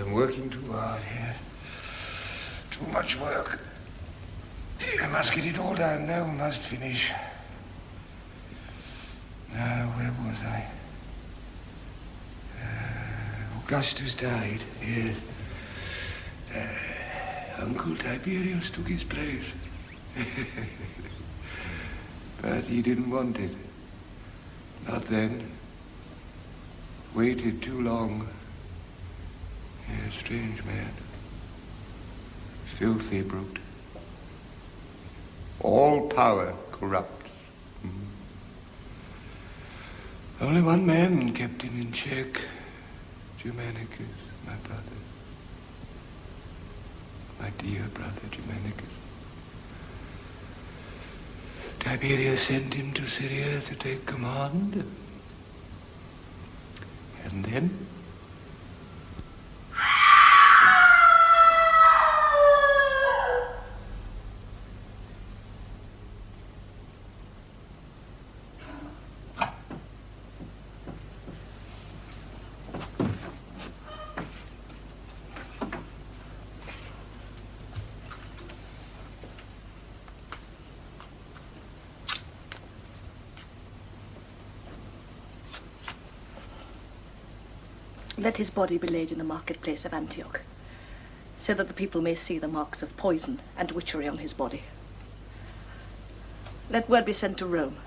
I'm working too hard here. Too much work. I must get it all done now. Must finish. Now, where was I? Augustus died. Yes. Uncle Tiberius took his place. But he didn't want it. Not then. Waited too long. Yeah, strange man. Filthy brute. All power corrupts. Only one man kept him in check. Germanicus, my brother. My dear brother Germanicus. Tiberius sent him to Syria to take command. And then? Let his body be laid in the marketplace of Antioch, so that the people may see the marks of poison and witchery on his body. Let word be sent to Rome.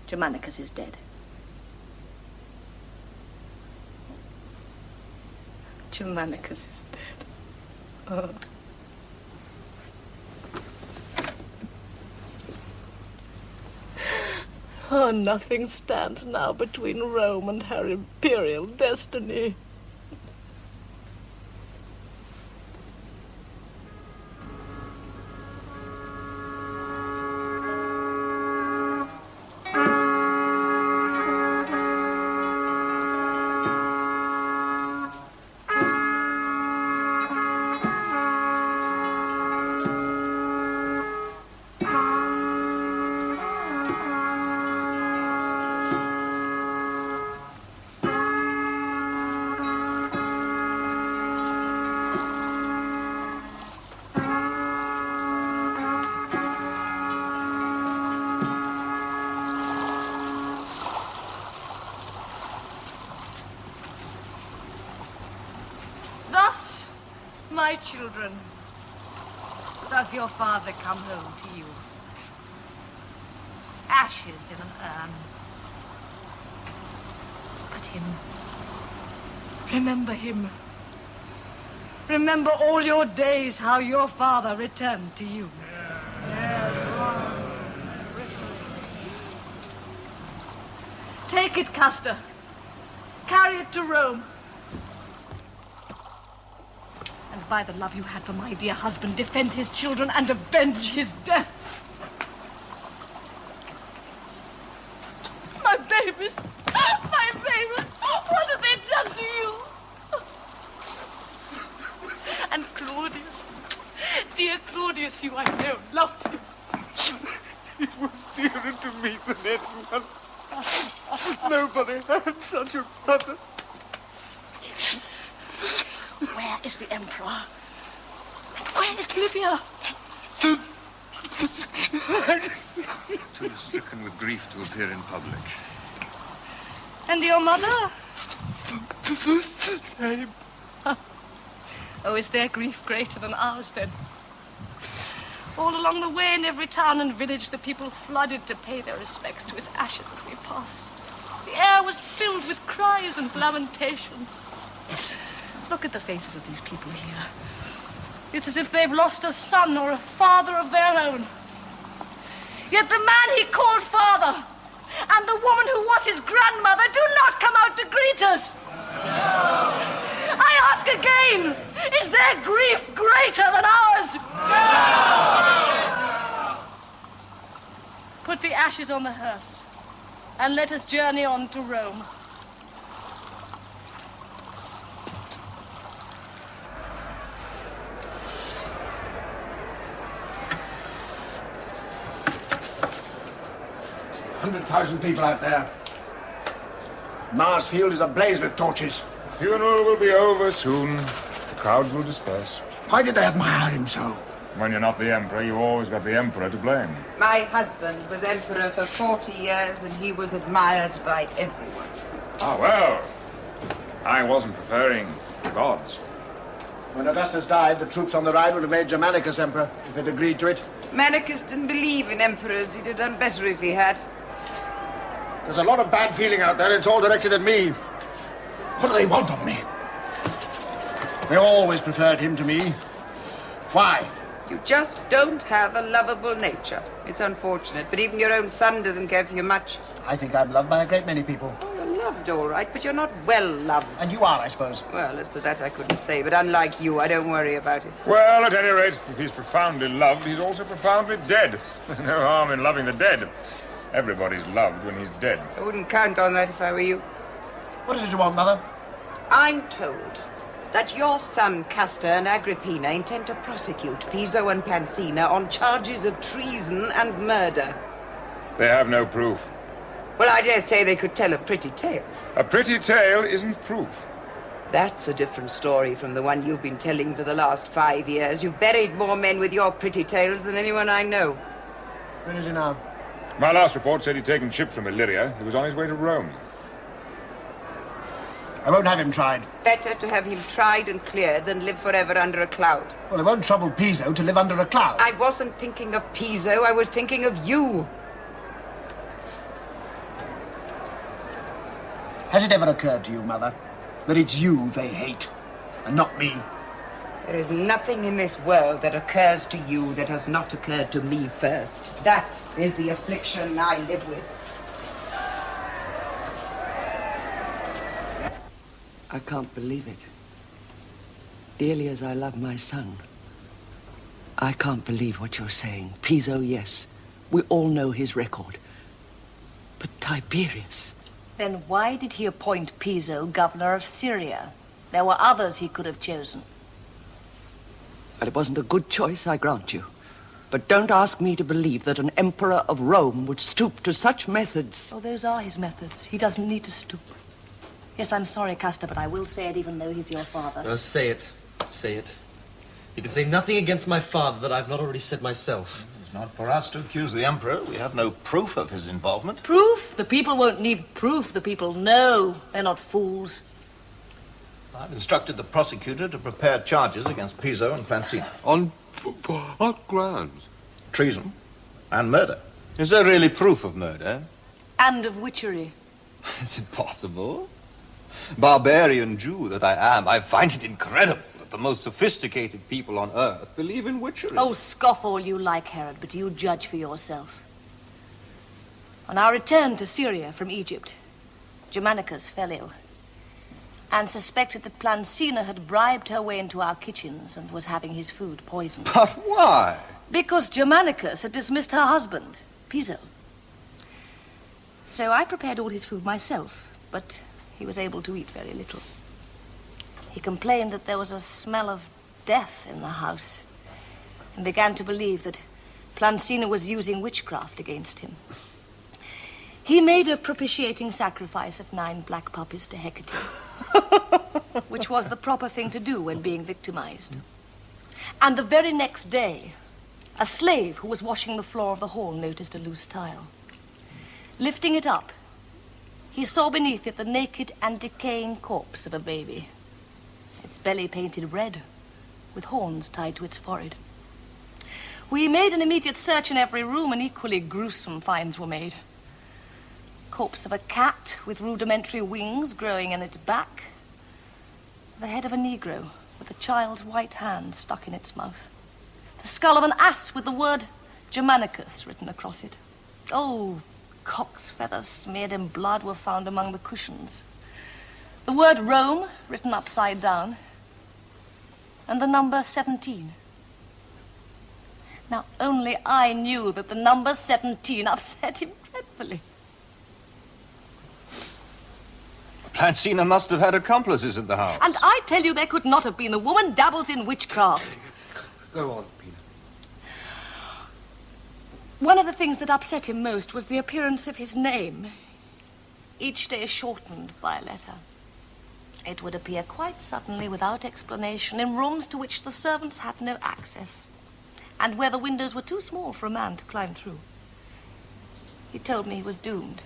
Germanicus is dead. Germanicus is dead. Oh. Oh, nothing stands now between Rome and her imperial destiny. My children, does your father come home to you? Ashes in an urn. Look at him. Remember him. Remember all your days how your father returned to you. Take it, Custer. Carry it to Rome. And by the love you had for my dear husband, defend his children and avenge his death. My babies! My babies! What have they done to you? And Claudius, dear Claudius, you I know loved him. He was dearer to me than anyone. Nobody had such a brother. Where is the Emperor? And where is Livia? Too stricken with grief to appear in public. And your mother? The same. Oh, is their grief greater than ours, then? All along the way, in every town and village, the people flooded to pay their respects to his ashes as we passed. The air was filled with cries and lamentations. Look at the faces of these people here. It's as if they've lost a son or a father of their own. Yet the man he called father and the woman who was his grandmother do not come out to greet us. No. I ask again, is their grief greater than ours? No. Put the ashes on the hearse and let us journey on to Rome. $100,000 people out there. Mars Field is ablaze with torches. Funeral will be over soon. The crowds will disperse. Why did they admire him so? When you're not the emperor, you always got the emperor to blame. My husband was emperor for 40 years, and he was admired by everyone. Ah, well. I wasn't preferring the gods. When Augustus died, the troops on the Rhine would have made Germanicus emperor if they'd agreed to it. Manicus didn't believe in emperors. He'd have done better if he had. There's a lot of bad feeling out there. It's all directed at me. What do they want of me? They always preferred him to me. Why? You just don't have a lovable nature. It's unfortunate, but even your own son doesn't care for you much. I think I'm loved by a great many people. Oh, you're loved, all right, but you're not well loved. And you are, I suppose. Well, as to that I couldn't say, but unlike you, I don't worry about it. Well, at any rate, if he's profoundly loved, he's also profoundly dead. There's no harm in loving the dead. Everybody's loved when he's dead. I wouldn't count on that if I were you. What is it you want, Mother? I'm told that your son, Castor, and Agrippina intend to prosecute Piso and Plancina on charges of treason and murder. They have no proof. Well, I dare say they could tell a pretty tale. A pretty tale isn't proof. That's a different story from the one you've been telling for the last 5 years. You've buried more men with your pretty tales than anyone I know. Where is he now? My last report said he'd taken ship from Illyria. He was on his way to Rome. I won't have him tried. Better to have him tried and cleared than live forever under a cloud. Well, it won't trouble Piso to live under a cloud. I wasn't thinking of Piso, I was thinking of you. Has it ever occurred to you, Mother, that it's you they hate, and not me? There is nothing in this world that occurs to you that has not occurred to me first. That is the affliction I live with. I can't believe it. Dearly as I love my son, I can't believe what you're saying. Piso, yes. We all know his record. But Tiberius... Then why did he appoint Piso governor of Syria? There were others he could have chosen. Well, it wasn't a good choice, I grant you. But don't ask me to believe that an emperor of Rome would stoop to such methods. Oh, those are his methods. He doesn't need to stoop. Yes, I'm sorry, Castor, but I will say it even though he's your father. No, say it. Say it. You can say nothing against my father that I've not already said myself. It's not for us to accuse the Emperor. We have no proof of his involvement. Proof? The people won't need proof. The people know. They're not fools. I've instructed the prosecutor to prepare charges against Piso and Plancina. On what grounds? Treason and murder. Is there really proof of murder? And of witchery. Is it possible? Barbarian Jew that I am, I find it incredible that the most sophisticated people on earth believe in witchery. Oh, scoff all you like, Herod, but you judge for yourself. On our return to Syria from Egypt, Germanicus fell ill and suspected that Plancina had bribed her way into our kitchens and was having his food poisoned. But why? Because Germanicus had dismissed her husband, Piso. So I prepared all his food myself, but he was able to eat very little. He complained that there was a smell of death in the house and began to believe that Plancina was using witchcraft against him. He made a propitiating sacrifice of 9 black puppies to Hecate, which was the proper thing to do when being victimized. And the very next day, a slave who was washing the floor of the hall noticed a loose tile. Lifting it up, he saw beneath it the naked and decaying corpse of a baby, its belly painted red, with horns tied to its forehead. We made an immediate search in every room, and equally gruesome finds were made. Corpse of a cat with rudimentary wings growing in its back. The head of a Negro with a child's white hand stuck in its mouth. The skull of an ass with the word Germanicus written across it. Oh, cock's feathers smeared in blood were found among the cushions. The word Rome written upside down. And the number 17. Now, only I knew that the number 17 upset him dreadfully. Plancina must have had accomplices in the house. And I tell you, there could not have been. The woman dabbles in witchcraft. Go on, Pina. One of the things that upset him most was the appearance of his name, each day shortened by a letter. It would appear quite suddenly, without explanation, in rooms to which the servants had no access, and where the windows were too small for a man to climb through. He told me he was doomed.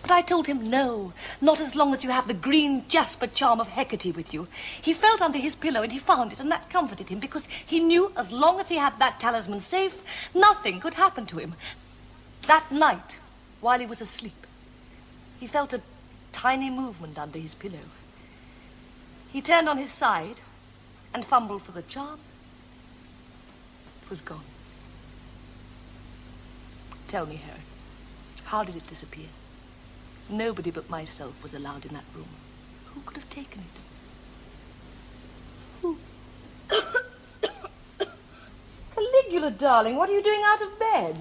But I told him, no, not as long as you have the green jasper charm of Hecate with you. He felt under his pillow and he found it, and that comforted him, because he knew as long as he had that talisman safe, nothing could happen to him. That night, while he was asleep, he felt a tiny movement under his pillow. He turned on his side and fumbled for the charm. It was gone. Tell me, Harry, how did it disappear? Nobody but myself was allowed in that room. Who could have taken it? Who? Caligula, darling, what are you doing out of bed?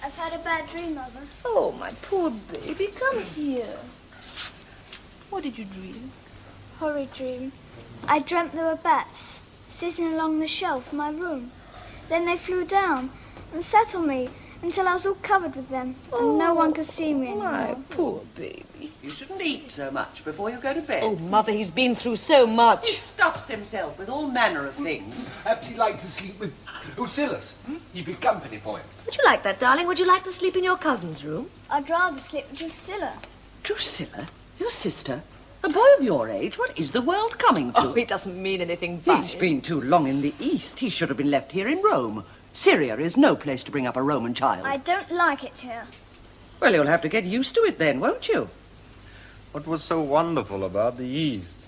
I've had a bad dream, Mother. Oh, my poor baby, come here. What did you dream? Horrid dream. I dreamt there were bats sitting along the shelf in my room. Then they flew down and sat on me until I was all covered with them, and no one could see me anymore. My poor baby. You shouldn't eat so much before you go to bed. Oh, Mother, he's been through so much. He stuffs himself with all manner of things. Perhaps he'd like to sleep with Lucillus. He'd be company for him. Would you like that, darling? Would you like to sleep in your cousin's room? I'd rather sleep with Drusilla. Drusilla? Your sister? A boy of your age? What is the world coming to? Oh, he doesn't mean anything by He's it. been too long in the East. He should have been left here in Rome. Syria is no place to bring up a Roman child. I don't like it here. Well, you'll have to get used to it then, won't you? What was so wonderful about the East,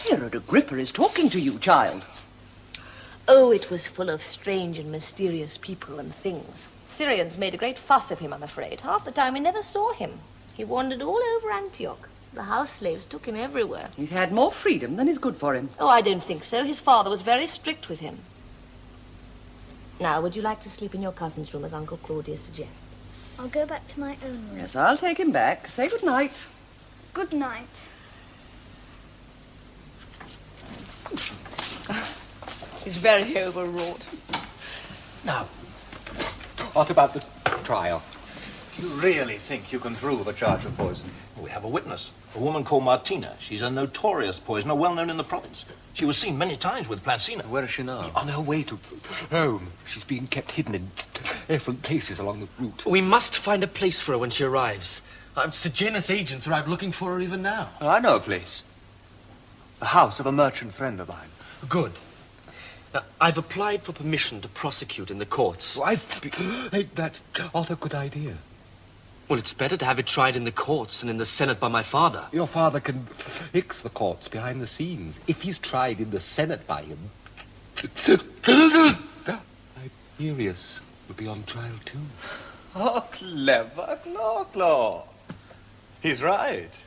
Herod Agrippa is talking to you, child. Oh, it was full of strange and mysterious people and things. Syrians made a great fuss of him, I'm afraid. Half the time we never saw him. He wandered all over Antioch. The house slaves took him everywhere. He's had more freedom than is good for him. Oh, I don't think so. His father was very strict with him. Now, would you like to sleep in your cousin's room, as Uncle Claudius suggests? I'll go back to my own room. Yes, I'll take him back. Say good night. Good night. He's very overwrought. Now, what about the trial? Do you really think you can prove a charge of poison? We have a witness, a woman called Martina. She's a notorious poisoner, well known in the province. She was seen many times with Plancina. Where is she now? On her way to Rome. She's being kept hidden in different places along the route. We must find a place for her when she arrives. Sejanus agents are out looking for her even now. Well, I know a place. The house of a merchant friend of mine. Good. Now, I've applied for permission to prosecute in the courts. I think that's not a good idea. Well, it's better to have it tried in the courts than in the Senate by my father. Your father can fix the courts behind the scenes. If he's tried in the Senate by him, Tiberius will be on trial too. Oh, clever Claude. He's right.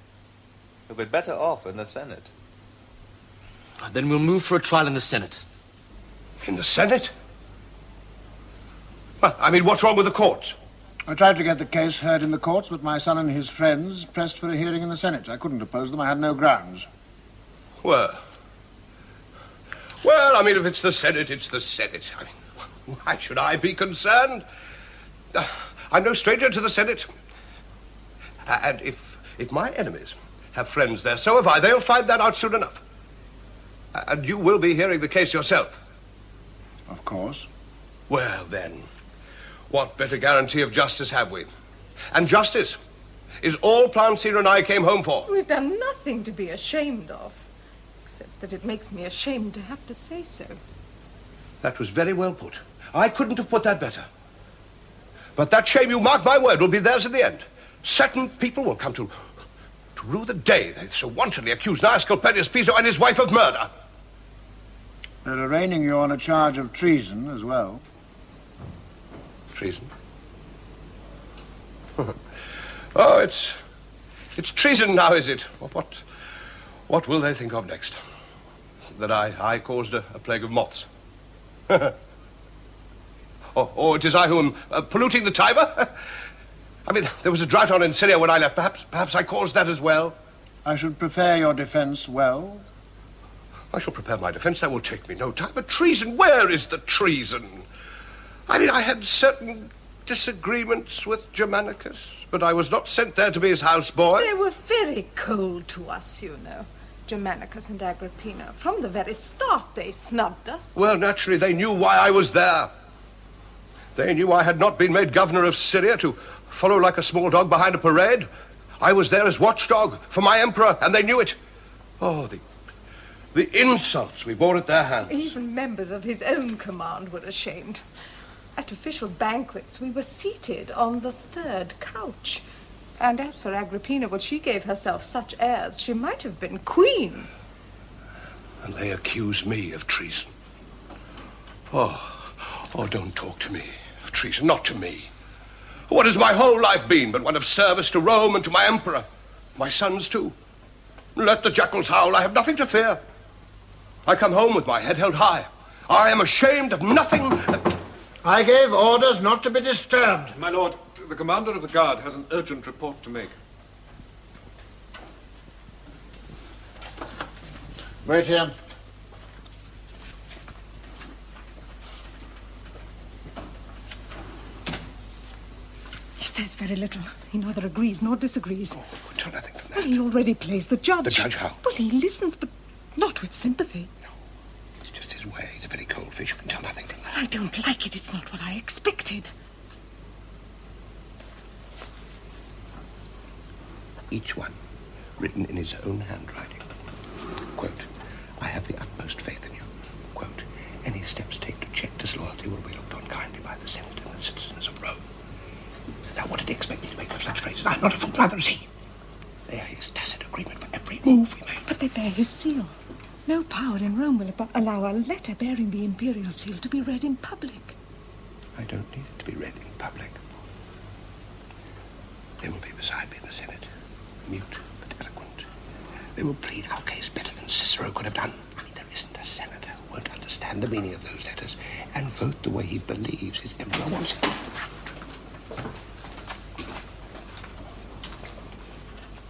He'll be better off in the Senate. Then we'll move for a trial in the Senate. In the Senate? Well, I mean, what's wrong with the courts? I tried to get the case heard in the courts, but my son and his friends pressed for a hearing in the Senate. I couldn't oppose them. I had no grounds. Well, I mean, if it's the Senate, it's the Senate. I mean, why should I be concerned? I'm no stranger to the Senate. And if my enemies have friends there, so have I. They'll find that out soon enough. And you will be hearing the case yourself. Of course. Well, then, what better guarantee of justice have we? And justice is all Plancina and I came home for. We've done nothing to be ashamed of, except that it makes me ashamed to have to say so. That was very well put. I couldn't have put that better. But that shame, you mark my word, will be theirs in the end. Certain people will come to rue the day they so wantonly accused Gnaeus Culperius Piso and his wife of murder. They're arraigning you on a charge of treason as well. Treason? Oh, it's treason now, is it? What will they think of next? That I caused a plague of moths? Or it is I who am polluting the Tiber? I mean, there was a drought on in Syria when I left. Perhaps I caused that as well. I should prepare your defense well. I shall prepare my defense. That will take me no time. But treason, where is the treason? I mean, I had certain disagreements with Germanicus. but I was not sent there to be his houseboy. They were very cold to us, you know. Germanicus and Agrippina. From the very start, they snubbed us. Well, naturally, they knew why I was there. They knew I had not been made governor of Syria to follow like a small dog behind a parade. I was there as watchdog for my emperor, and they knew it. Oh, the insults we bore at their hands. Even members of his own command were ashamed. At official banquets, we were seated on the third couch. And as for Agrippina, well, she gave herself such airs, she might have been queen. And they accuse me of treason. Oh, don't talk to me of treason, not to me. What has my whole life been but one of service to Rome and to my emperor? My sons, too. Let the jackals howl, I have nothing to fear. I come home with my head held high. I am ashamed of nothing. I gave orders not to be disturbed. My lord, the commander of the guard has an urgent report to make. Wait here. He says very little. He neither agrees nor disagrees. Until nothing from that. Well, he already plays the judge. The judge how? Well, he listens, but not with sympathy. No, it's just his way. He's a very cold fish. You can tell nothing from that. I don't like it. It's not what I expected. Each one written in his own handwriting. Quote, I have the utmost faith in you. Quote, any steps taken to check disloyalty will be looked on kindly by the Senate and the citizens of Rome. Now, what did he expect me to make of such phrases? I'm not a fool, neither is he. They are his tacit agreement for every move we make. But they bear his seal. No power in Rome will allow a letter bearing the imperial seal to be read in public. I don't need it to be read in public. They will be beside me in the Senate, mute but eloquent. They will plead our case better than Cicero could have done. I mean, there isn't a senator who won't understand the meaning of those letters and vote the way he believes his emperor wants it.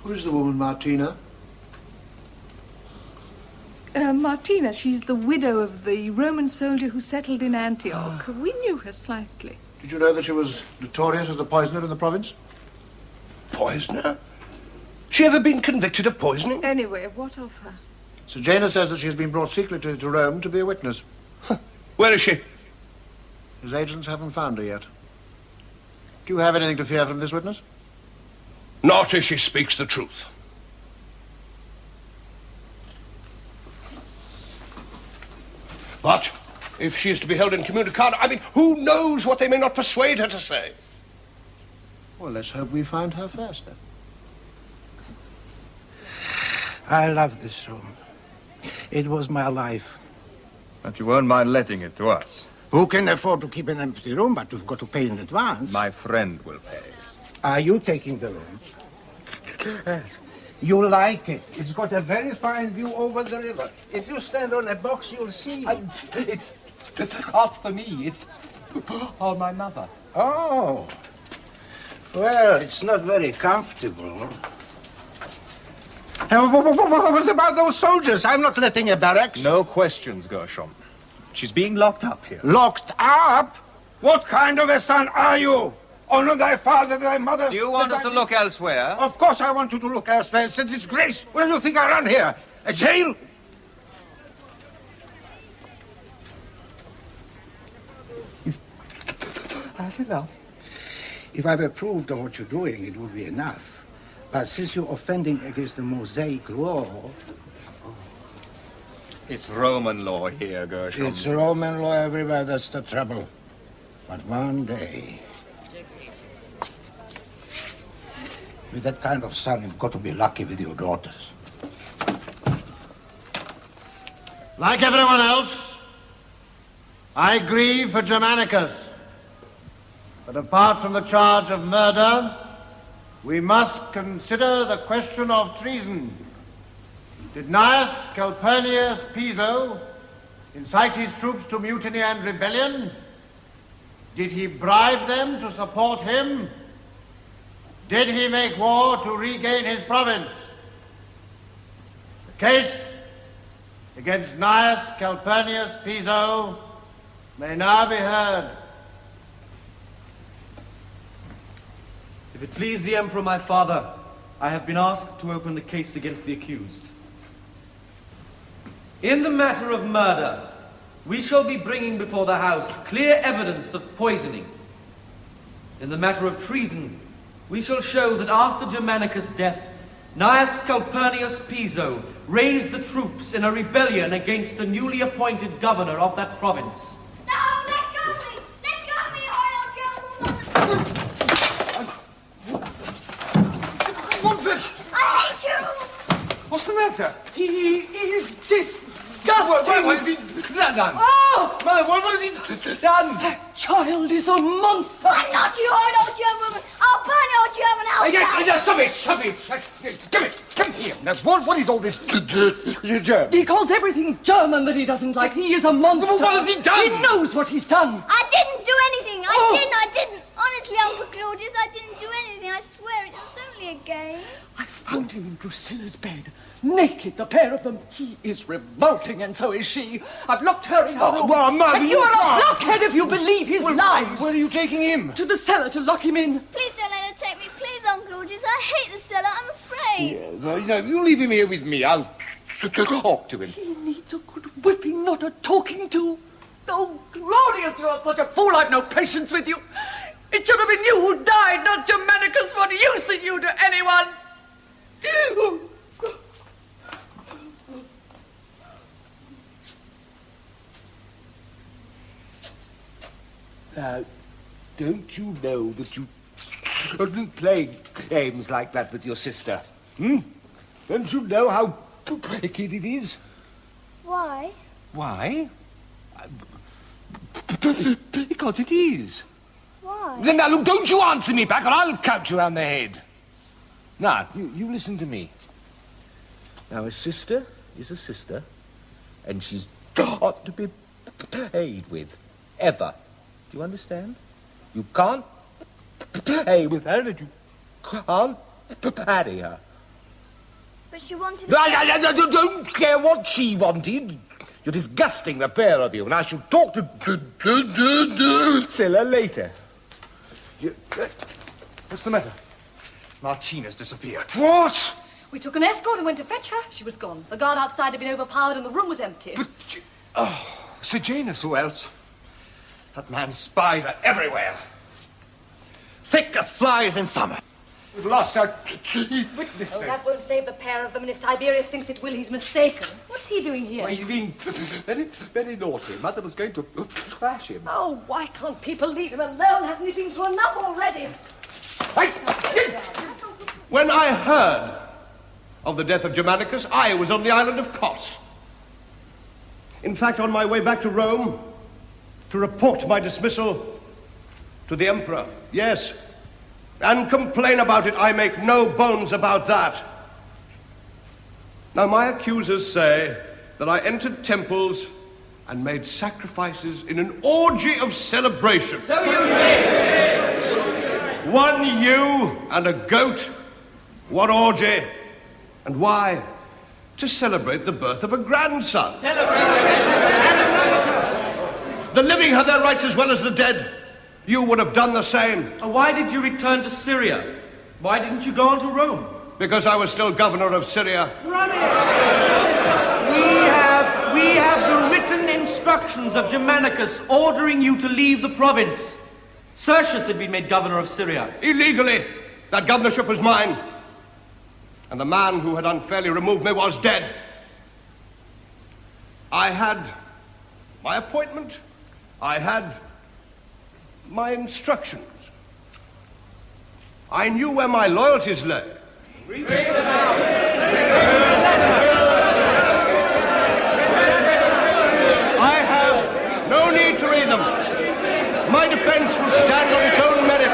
Who's the woman, Martina? Martina, she's the widow of the Roman soldier who settled in Antioch. We knew her slightly. Did you know that she was notorious as a poisoner in the province? Poisoner? She ever been convicted of poisoning? Anyway, what of her? Sejanus says that she has been brought secretly to Rome to be a witness. Where is she? His agents haven't found her yet. Do you have anything to fear from this witness? Not if she speaks the truth. But if she is to be held incommunicado, I mean, who knows what they may not persuade her to say? Well, let's hope we find her first, then. I love this room. It was my life. But you won't mind letting it to us. Who can afford to keep an empty room, but you've got to pay in advance? My friend will pay. Are you taking the room? Yes. You like it. It's got a very fine view over the river. If you stand on a box, you'll see. It's not for me. It's for my mother. Oh. Well, it's not very comfortable. What about those soldiers? I'm not letting a barracks. No questions, Gershom. She's being locked up here. Locked up? What kind of a son are you? Honor thy father, thy mother. Do you want us to look elsewhere? Of course I want you to look elsewhere. It's a disgrace. Where do you think I run here? A jail? If I've approved of what you're doing, it would be enough. But since you're offending against the Mosaic law... It's Roman law here, Gershom. It's Roman law everywhere, that's the trouble. But one day... With that kind of son, you've got to be lucky with your daughters. Like everyone else, I grieve for Germanicus. But apart from the charge of murder, we must consider the question of treason. Did Gnaeus Calpurnius Piso incite his troops to mutiny and rebellion? Did he bribe them to support him? Did he make war to regain his province? The case against Gnaeus Calpurnius Piso may now be heard. If it please the Emperor, my father, I have been asked to open the case against the accused. In the matter of murder, we shall be bringing before the House clear evidence of poisoning. In the matter of treason, we shall show that after Germanicus' death, Gnaeus Calpurnius Piso raised the troops in a rebellion against the newly appointed governor of that province. No, let go of me! Let go of me, or I'll kill What's this? I hate you! What's the matter? He is disgusting. What has he done? Oh! Mother, what has he done? That child is a monster. I'm not you, old German woman. I'll burn your German house down. Stop it! Come here. Now, what is all this German? He calls everything German that he doesn't like. He is a monster. Well, what has he done? He knows what he's done. I didn't do anything. I didn't. Honestly, Uncle Claudius, I didn't do anything. I swear it was only a game. I found him in Drusilla's bed. Naked, the pair of them. He is revolting, and so is she. I've locked her in her room. Well, Mother, and you are a blockhead if you believe his lies. Where are you taking him? To the cellar to lock him in. Please don't let her take me. Please, Uncle Claudius. I hate the cellar. I'm afraid. Yeah, well, you leave him here with me. I'll talk to him. He needs a good whipping, not a talking to. Oh, Claudius, you are such a fool. I've no patience with you. It should have been you who died, not Germanicus. What use are you to anyone? Don't you know that you shouldn't play games like that with your sister? Hmm? Don't you know how wicked it is? Why? Why? Because it is. Why? Now, look, don't you answer me back or I'll count you around the head. Now, you listen to me. Now, a sister is a sister, and she's got to be played with. Ever. Do you understand? You can't play with her and you can't marry her. But she wanted... I don't care what she wanted. You're disgusting, the pair of you, and I shall talk to Scylla later. What's the matter? Martina's disappeared. What? We took an escort and went to fetch her. She was gone. The guard outside had been overpowered and the room was empty. But, Sejanus, who else? That man's spies are everywhere. Thick as flies in summer. We've lost our chief witness. Oh, that won't save the pair of them, and if Tiberius thinks it will, he's mistaken. What's he doing here? Well, he's being very naughty. Mother was going to thrash him. Oh, why can't people leave him alone? Hasn't he seen through enough already? When I heard of the death of Germanicus, I was on the island of Kos. In fact, on my way back to Rome to report my dismissal to the emperor. Yes, and complain about it. I make no bones about that. Now, my accusers say that I entered temples and made sacrifices in an orgy of celebration. So you did! 1 ewe and a goat. What orgy? And why? To celebrate the birth of a grandson. The living have their rights as well as the dead. You would have done the same. Why did you return to Syria? Why didn't you go on to Rome? Because I was still governor of Syria. We have the written instructions of Germanicus ordering you to leave the province. Sertius had been made governor of Syria. Illegally. That governorship was mine. And the man who had unfairly removed me was dead. I had my appointment. I had my instructions. I knew where my loyalties lay. I have no need to read them. My defense will stand on its own merit.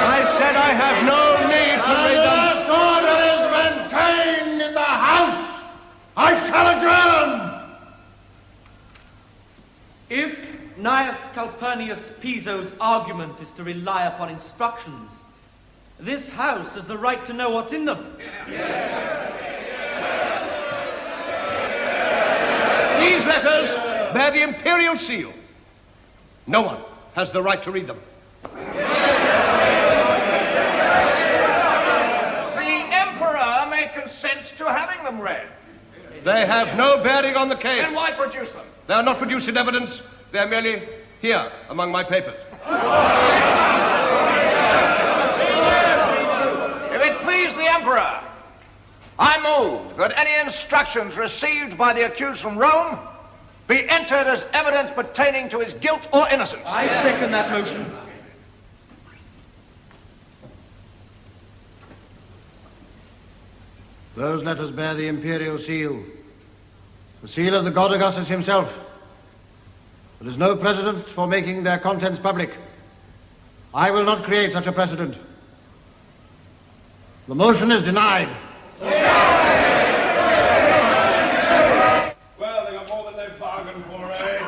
I said I have no need to read them. This order is maintained in the House. I shall adjourn. If Gnaeus Calpurnius Piso's argument is to rely upon instructions, this house has the right to know what's in them. These letters bear the imperial seal. No one, has the right to read them. The Emperor may consent to having them read. They have no bearing on the case. Then why produce them? They are not produced in evidence. They are merely here among my papers. If it please the Emperor, I move that any instructions received by the accused from Rome be entered as evidence pertaining to his guilt or innocence. I second that motion. Those letters bear the imperial seal, the seal of the god Augustus himself. There is no precedent for making their contents public. I will not create such a precedent. The motion is denied. Well, they got more than they bargained for, eh?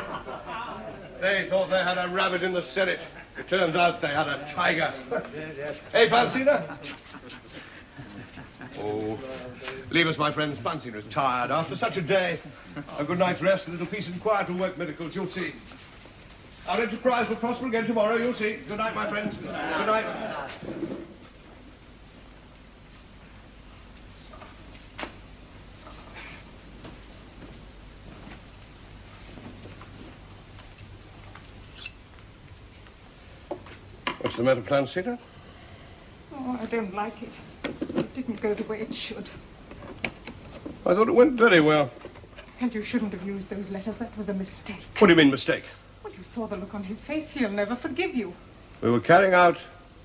They thought they had a rabbit in the Senate. It turns out they had a tiger. Hey, Pansina? Oh, leave us, my friends. Pansina is tired after such a day. A good night's rest, a little peace and quiet will work miracles, you'll see. Our enterprise will prosper again tomorrow, you'll see. Good night, my friends. Good night. What's the matter, Pansina? Oh, I don't like it. It didn't go the way it should. I thought it went very well. And you shouldn't have used those letters. That was a mistake. What do you mean, mistake? Well, you saw the look on his face. He'll never forgive you. We were carrying out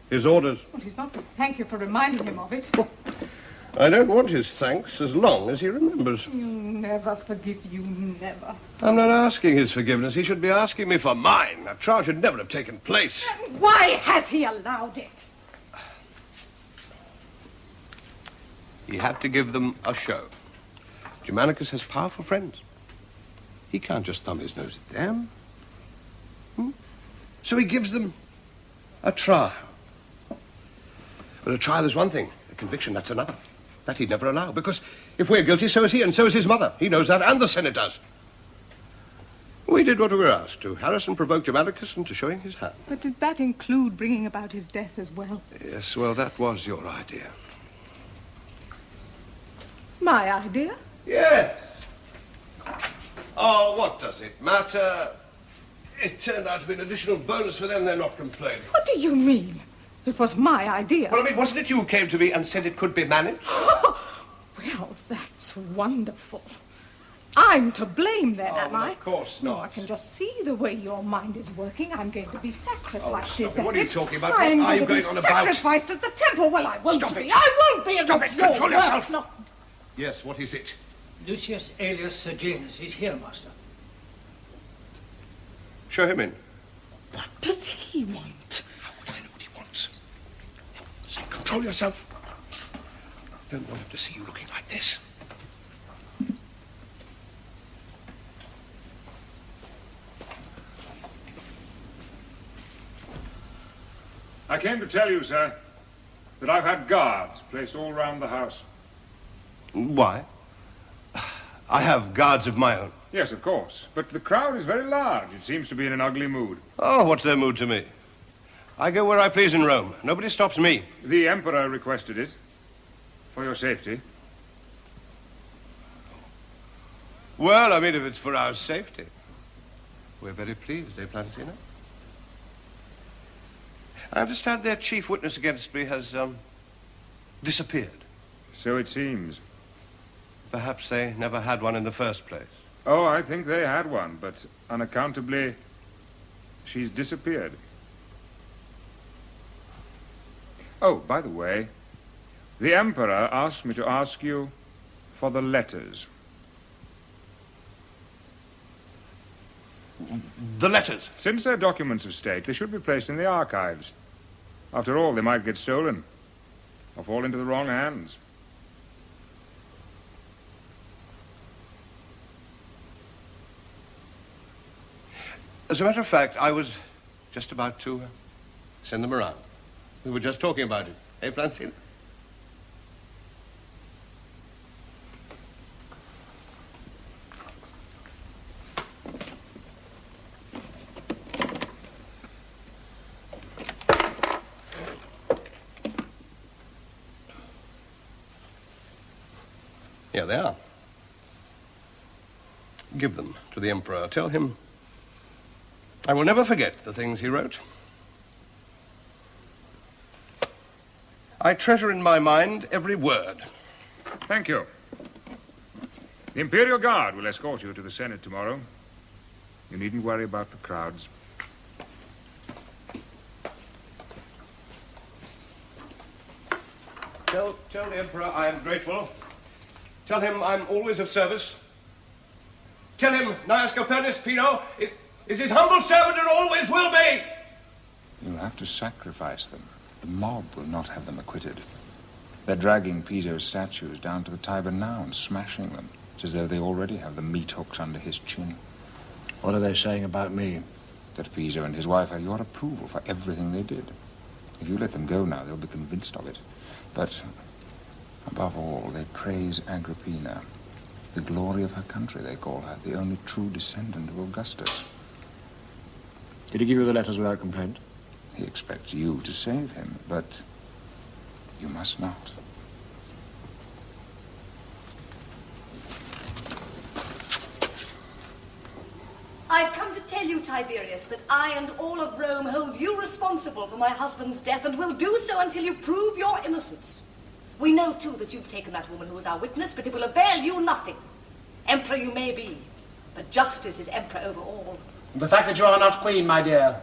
his orders. Well, he's not to thank you for reminding him of it. I don't want his thanks as long as he remembers. He'll never forgive you, never. I'm not asking his forgiveness. He should be asking me for mine. That charge should never have taken place. Why has he allowed it? He had to give them a show. Germanicus has powerful friends. He can't just thumb his nose at them. So he gives them a trial. But a trial is one thing. A conviction, that's another. That he'd never allow. Because if we're guilty, so is he, and so is his mother. He knows that, and the Senate does. We did what we were asked to harass and provoke Germanicus into showing his hand. But did that include bringing about his death as well? Yes, well, that was your idea. My idea? Yes. Oh, what does it matter? It turned out to be an additional bonus for them. They're not complaining. What do you mean? It was my idea. Well, I mean, wasn't it you who came to me and said it could be managed? Well, that's wonderful. I'm to blame then, am I? Of course not. No, I can just see the way your mind is working. I'm going to be sacrificed. Is that what are you talking about? I'm what are you going going to on be about? sacrificed at the temple. Well, I won't Stop be. it. I won't be. Stop it. Control Your yourself. work, Yes, what is it? Lucius alias Sejanus is here, Master. Show him in. What does he want? How would I know what he wants? Say, control yourself. Don't want him to see you looking like this. I came to tell you, sir, that I've had guards placed all round the house. Why? I have guards of my own. Yes, of course. But the crowd is very large. It seems to be in an ugly mood. Oh, what's their mood to me? I go where I please in Rome. Nobody stops me. The Emperor requested it. For your safety. Well, I mean, if it's for our safety. We're very pleased, eh, Plancina? I understand their chief witness against me has, disappeared. So it seems. Perhaps they never had one in the first place. Oh, I think they had one, but unaccountably, she's disappeared. Oh, by the way, the Emperor asked me to ask you for the letters. The letters? Since they're documents of state, they should be placed in the archives. After all, they might get stolen or fall into the wrong hands. As a matter of fact, I was just about to send them around. We were just talking about it. Eh, Plancina? Here they are. Give them to the Emperor. Tell him I will never forget the things he wrote. I treasure in my mind every word. Thank you. The Imperial Guard will escort you to the Senate tomorrow. You needn't worry about the crowds. Tell the Emperor I am grateful. Tell him I'm always of service. Tell him Gnaeus Copernicus Pino is his humble servant and always will be. You'll have to sacrifice them. The mob will not have them acquitted. They're dragging Piso's statues down to the Tiber now and smashing them. It's as though they already have the meat hooks under his chin. What are they saying about me? That Piso and his wife had your approval for everything they did. If you let them go now, they'll be convinced of it. But above all, they praise Agrippina. The glory of her country, they call her. The only true descendant of Augustus. Did he give you the letters without complaint? He expects you to save him, but you must not. I've come to tell you, Tiberius, that I and all of Rome hold you responsible for my husband's death and will do so until you prove your innocence. We know, too, that you've taken that woman who was our witness, but it will avail you nothing. Emperor you may be, but justice is emperor over all. The fact that you are not queen, my dear,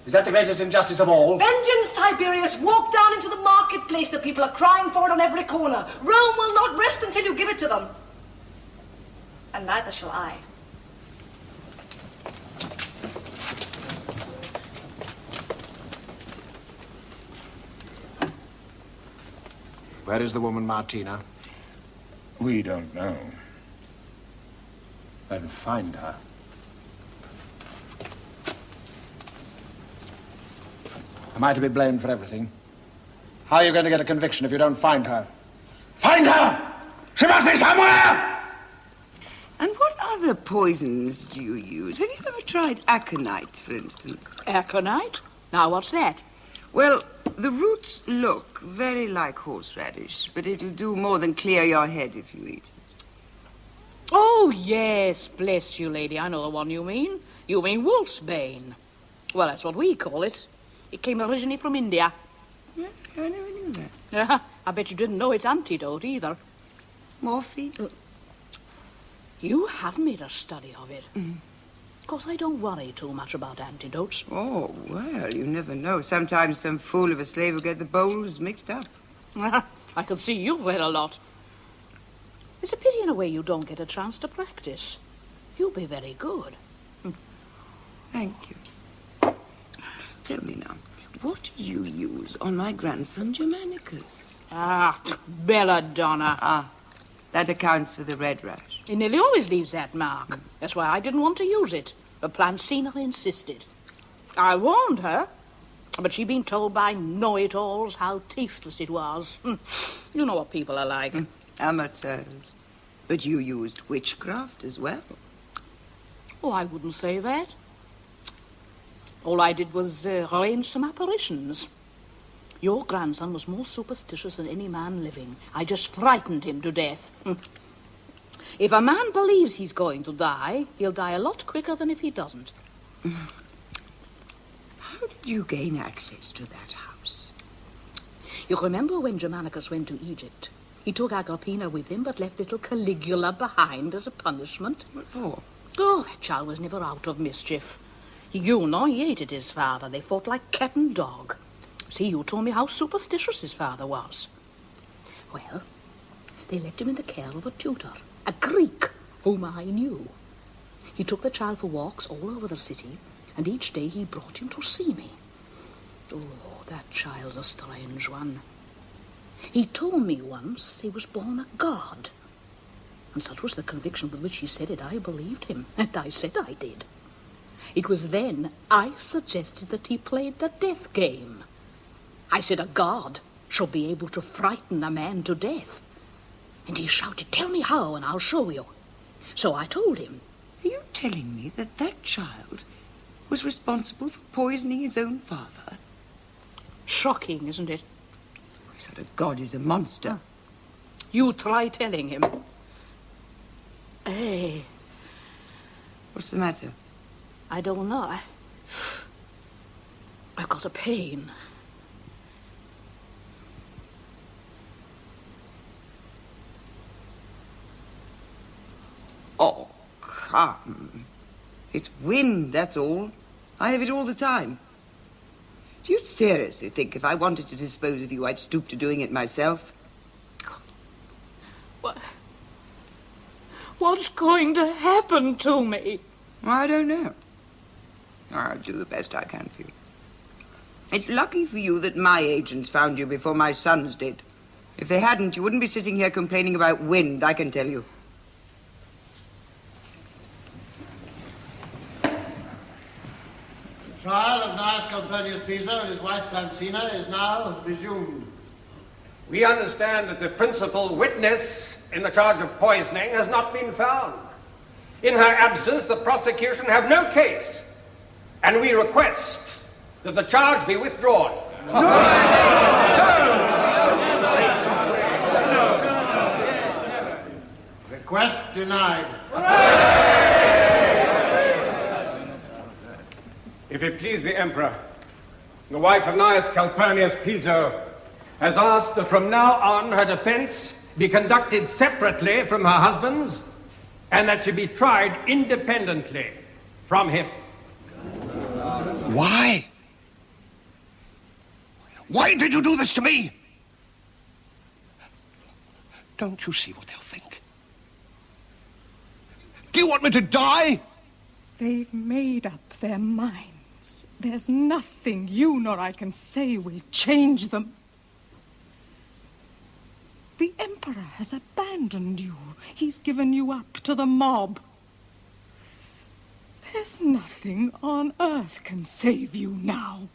is that the greatest injustice of all? Vengeance, Tiberius! Walk down into the marketplace. The people are crying for it on every corner. Rome will not rest until you give it to them. And neither shall I. Where is the woman, Martina? We don't know. Then find her. Am I to be blamed for everything? How are you going to get a conviction if you don't find her? Find her! She must be somewhere! And what other poisons do you use? Have you ever tried aconite, for instance? Aconite? Now, what's that? Well, the roots look very like horseradish, but it'll do more than clear your head if you eat it. Oh, yes, bless you, lady. I know the one you mean. You mean wolf's bane. Well, that's what we call it. It came originally from India. Yeah, I never knew that. I bet you didn't know its antidote either. Morphine? You have made a study of it. Of course, I don't worry too much about antidotes. Oh, well, you never know. Sometimes some fool of a slave will get the bowls mixed up. I can see you've read a lot. It's a pity in a way you don't get a chance to practice. You'll be very good. Thank you. Tell me now, what do you use on my grandson Germanicus? Belladonna. That accounts for the red rash. He nearly always leaves that mark. That's why I didn't want to use it. But Plancina insisted. I warned her, but she'd been told by know-it-alls how tasteless it was. You know what people are like. Amateurs. But you used witchcraft as well. Oh, I wouldn't say that. All I did was arrange some apparitions. Your grandson was more superstitious than any man living. I just frightened him to death. If a man believes he's going to die, he'll die a lot quicker than if he doesn't. How did you gain access to that house? You remember when Germanicus went to Egypt? He took Agrippina with him, but left little Caligula behind as a punishment. What for? Oh, that child was never out of mischief. You know, he hated his father. They fought like cat and dog. See, you told me how superstitious his father was. Well, they left him in the care of a tutor, a Greek, whom I knew. He took the child for walks all over the city, and each day he brought him to see me. Oh, that child's a strange one. He told me once he was born a god. And such was the conviction with which he said it, I believed him, and I said I did. It was then I suggested that he played the death game. I said a god should be able to frighten a man to death. And he shouted, "Tell me how, and I'll show you." So I told him. Are you telling me that that child was responsible for poisoning his own father? Shocking, isn't it? He said a god is a monster. You try telling him. Hey. What's the matter? I don't know. I've got a pain. Oh, come. It's wind, that's all. I have it all the time. Do you seriously think if I wanted to dispose of you, I'd stoop to doing it myself? What's going to happen to me? I don't know. I'll do the best I can for you. It's lucky for you that my agents found you before my sons did. If they hadn't, you wouldn't be sitting here complaining about wind, I can tell you. The trial of Gnaeus Calpurnius Piso and his wife Plancina is now resumed. We understand that the principal witness in the charge of poisoning has not been found. In her absence, the prosecution have no case, and we request that the charge be withdrawn. Request denied. If it please the Emperor, the wife of Gnaeus Calpurnius Piso has asked that from now on her defense be conducted separately from her husband's, and that she be tried independently from him. Why? Why did you do this to me? Don't you see what they'll think? Do you want me to die? They've made up their minds. There's nothing you nor I can say will change them. The Emperor has abandoned you. He's given you up to the mob. There's nothing on earth can save you now.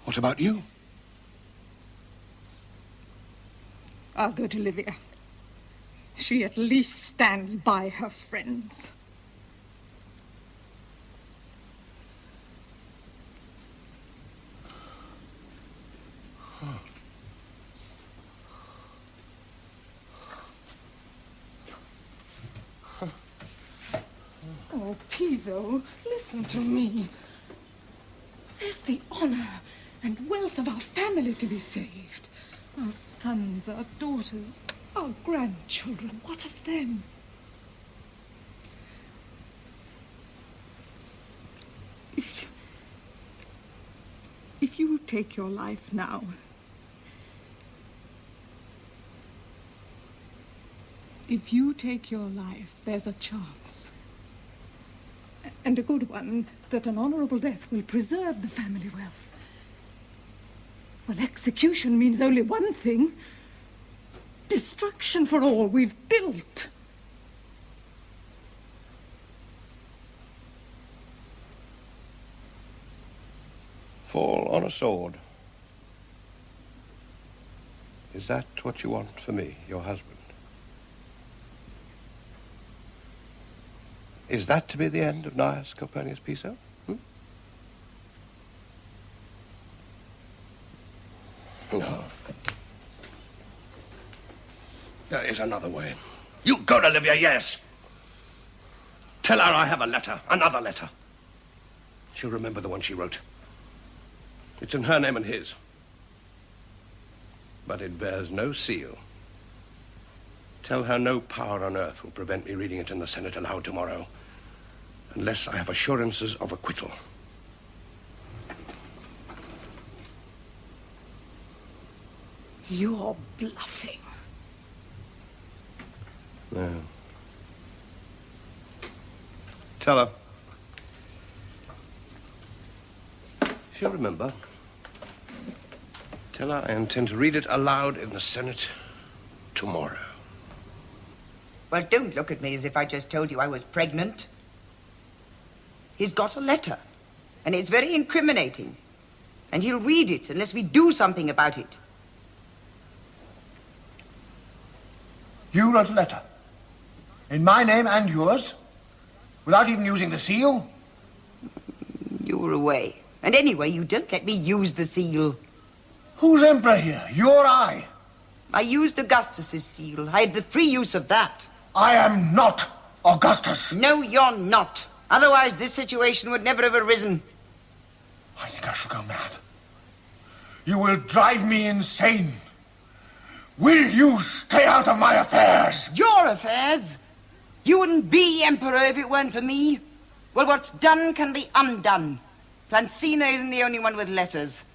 What about you? I'll go to Livia. She at least stands by her friends. Oh, Piso, listen to me. There's the honor and wealth of our family to be saved. Our sons, our daughters, our grandchildren. What of them? If you take your life now, there's a chance. And a good one, that an honorable death will preserve the family wealth. Well, execution means only one thing. Destruction for all we've built. Fall on a sword. Is that what you want for me, your husband? Is that to be the end of Gnaeus Calpurnius Piso? No. There is another way. You go to Livia, yes. Tell her I have a letter, another letter. She'll remember the one she wrote. It's in her name and his. But it bears no seal. Tell her no power on earth will prevent me reading it in the Senate aloud tomorrow, unless I have assurances of acquittal. You're bluffing. No. Tell her. She'll remember. Tell her I intend to read it aloud in the Senate tomorrow. Well, don't look at me as if I just told you I was pregnant. He's got a letter, and it's very incriminating. And he'll read it unless we do something about it. You wrote a letter? In my name and yours? Without even using the seal? You were away. And anyway, you don't let me use the seal. Who's emperor here? You or I? I used Augustus's seal. I had the free use of that. I am not Augustus. No, you're not. Otherwise, this situation would never have arisen. I think I shall go mad. You will drive me insane. Will you stay out of my affairs? Your affairs? You wouldn't be emperor if it weren't for me. Well, what's done can be undone. Plancina isn't the only one with letters.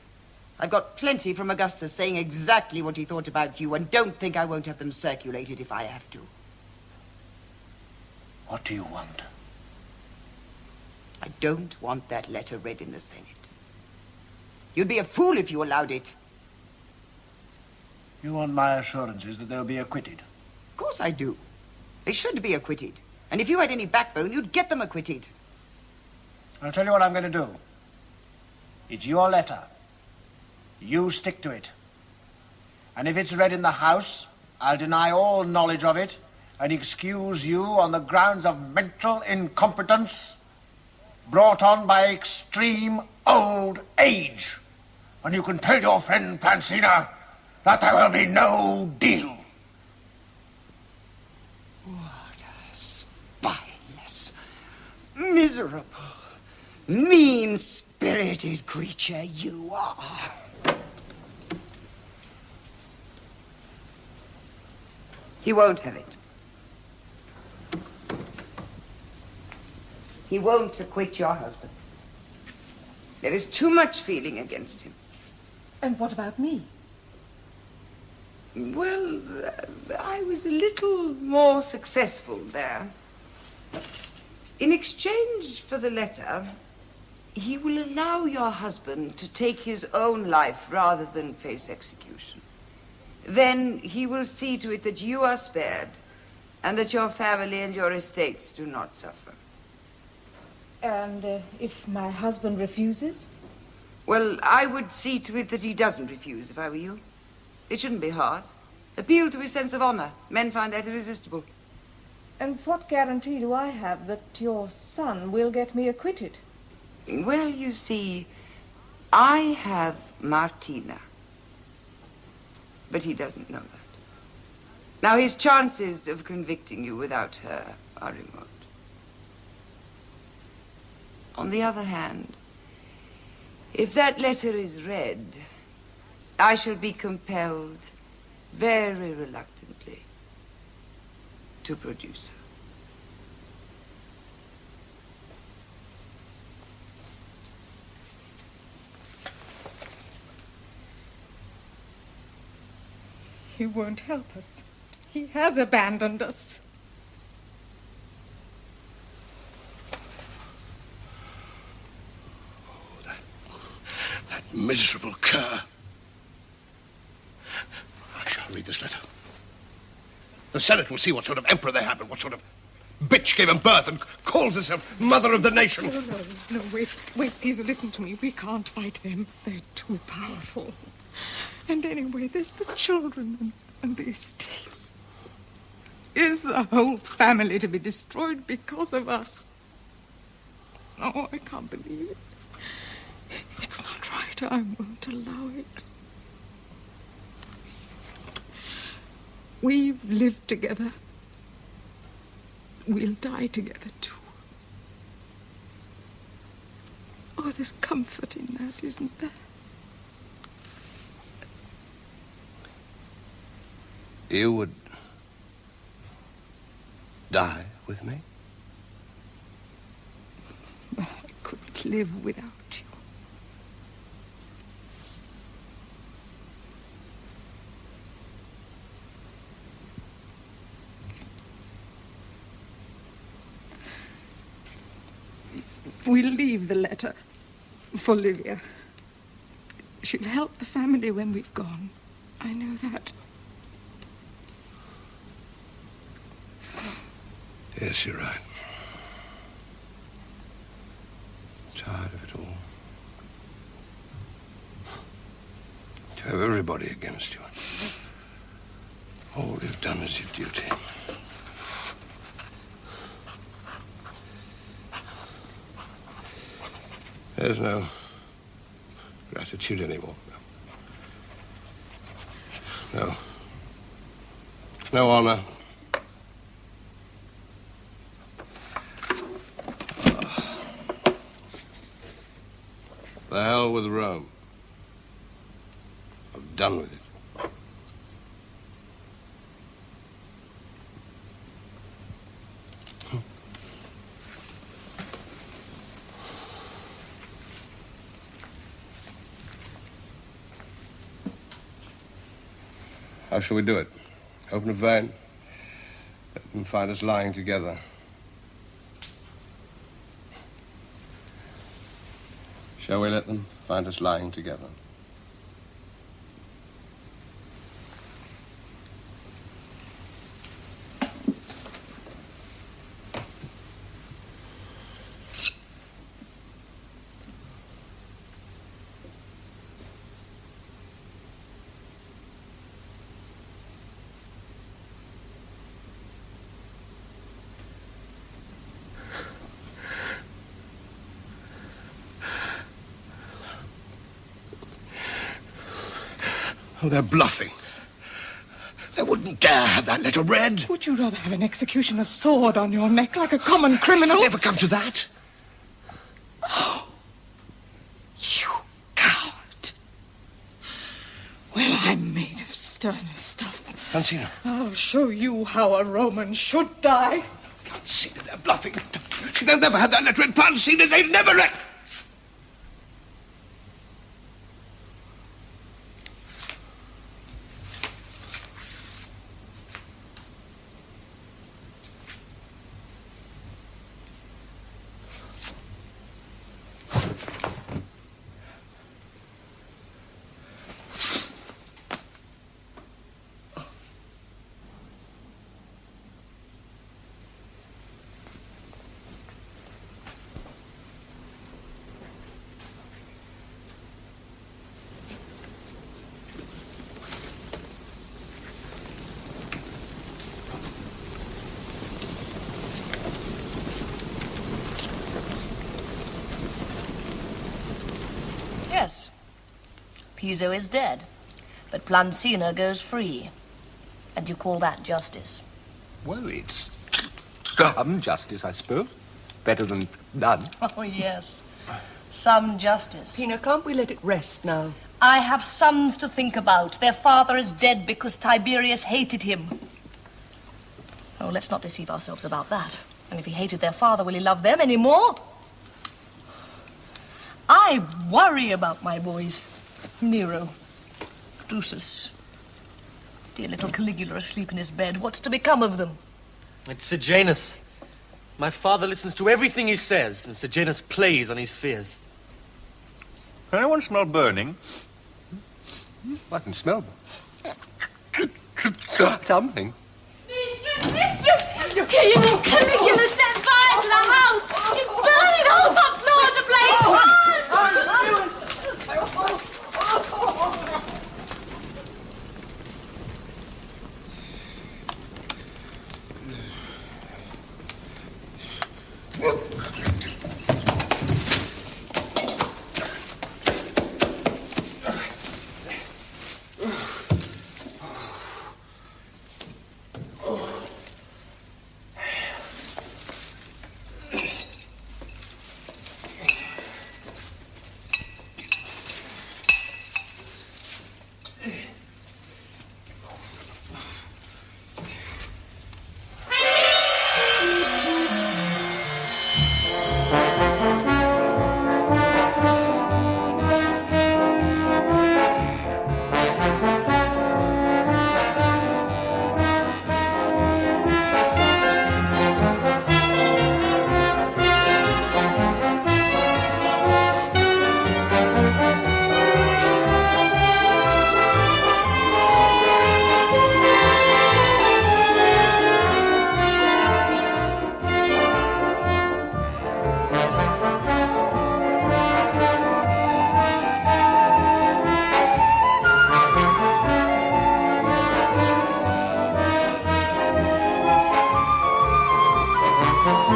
I've got plenty from Augustus saying exactly what he thought about you, and don't think I won't have them circulated if I have to. What do you want? I don't want that letter read in the Senate. You'd be a fool if you allowed it. You want my assurances that they'll be acquitted? Of course I do. They should be acquitted. And if you had any backbone, you'd get them acquitted. I'll tell you what I'm going to do. It's your letter. You stick to it. And if it's read in the House, I'll deny all knowledge of it and excuse you on the grounds of mental incompetence brought on by extreme old age. And you can tell your friend Plancina that there will be no deal. What a spineless, miserable, mean-spirited creature you are. He won't have it. He won't acquit your husband. There is too much feeling against him. And what about me? Well, I was a little more successful there. In exchange for the letter, he will allow your husband to take his own life rather than face execution. Then he will see to it that you are spared and that your family and your estates do not suffer. And if my husband refuses? Well, I would see to it that he doesn't refuse if I were you. It shouldn't be hard. Appeal to his sense of honor. Men find that irresistible. And what guarantee do I have that your son will get me acquitted? Well, you see, I have Martina. But he doesn't know that. Now, his chances of convicting you without her are remote. On the other hand, if that letter is read, I shall be compelled, very reluctantly, to produce her. He won't help us. He has abandoned us. That miserable cur. I shall read this letter. The Senate will see what sort of emperor they have and what sort of bitch gave him birth and calls herself mother of the nation. No, wait, please listen to me. We can't fight them. They're too powerful. And anyway, there's the children and the estates. Is the whole family to be destroyed because of us? Oh, I can't believe it. It's not right. I won't allow it. We've lived together. We'll die together, too. Oh, there's comfort in that, isn't there? You would die with me? I couldn't live without you. We'll leave the letter for Livia. She'll help the family when we've gone. I know that. Yes, you're right. Tired of it all. To have everybody against you. All you've done is your duty. There's no gratitude anymore. No No honor. The hell with Rome. I'm done with it. How shall we do it? Open a vein? Let them find us lying together. Shall we let them find us lying together? Oh, they're bluffing. They wouldn't dare have that letter read. Would you rather have an executioner's sword on your neck like a common criminal? It'll never come to that. Oh, you coward. Well, I'm made of sterner stuff. Francina. I'll show you how a Roman should die. Francina, they're bluffing. They'll never have that letter read. Francina, they've never read. Yes. Piso is dead, but Plancina goes free. And you call that justice? Well, it's some justice, I suppose. Better than none. Oh, yes. Some justice. Tina, can't we let it rest now? I have sons to think about. Their father is dead because Tiberius hated him. Oh, let's not deceive ourselves about that. And if he hated their father, will he love them any more? I worry about my boys. Nero, Drusus, dear little Caligula asleep in his bed. What's to become of them? It's Sejanus. My father listens to everything he says, and Sejanus plays on his fears. Can anyone smell burning? I can smell something. Mistress! Caligula set fire to the house! It's burning all top floors of place!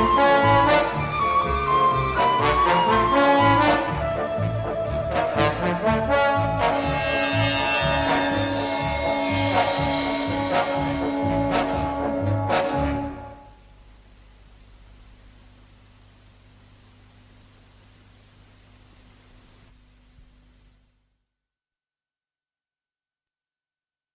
Thank you.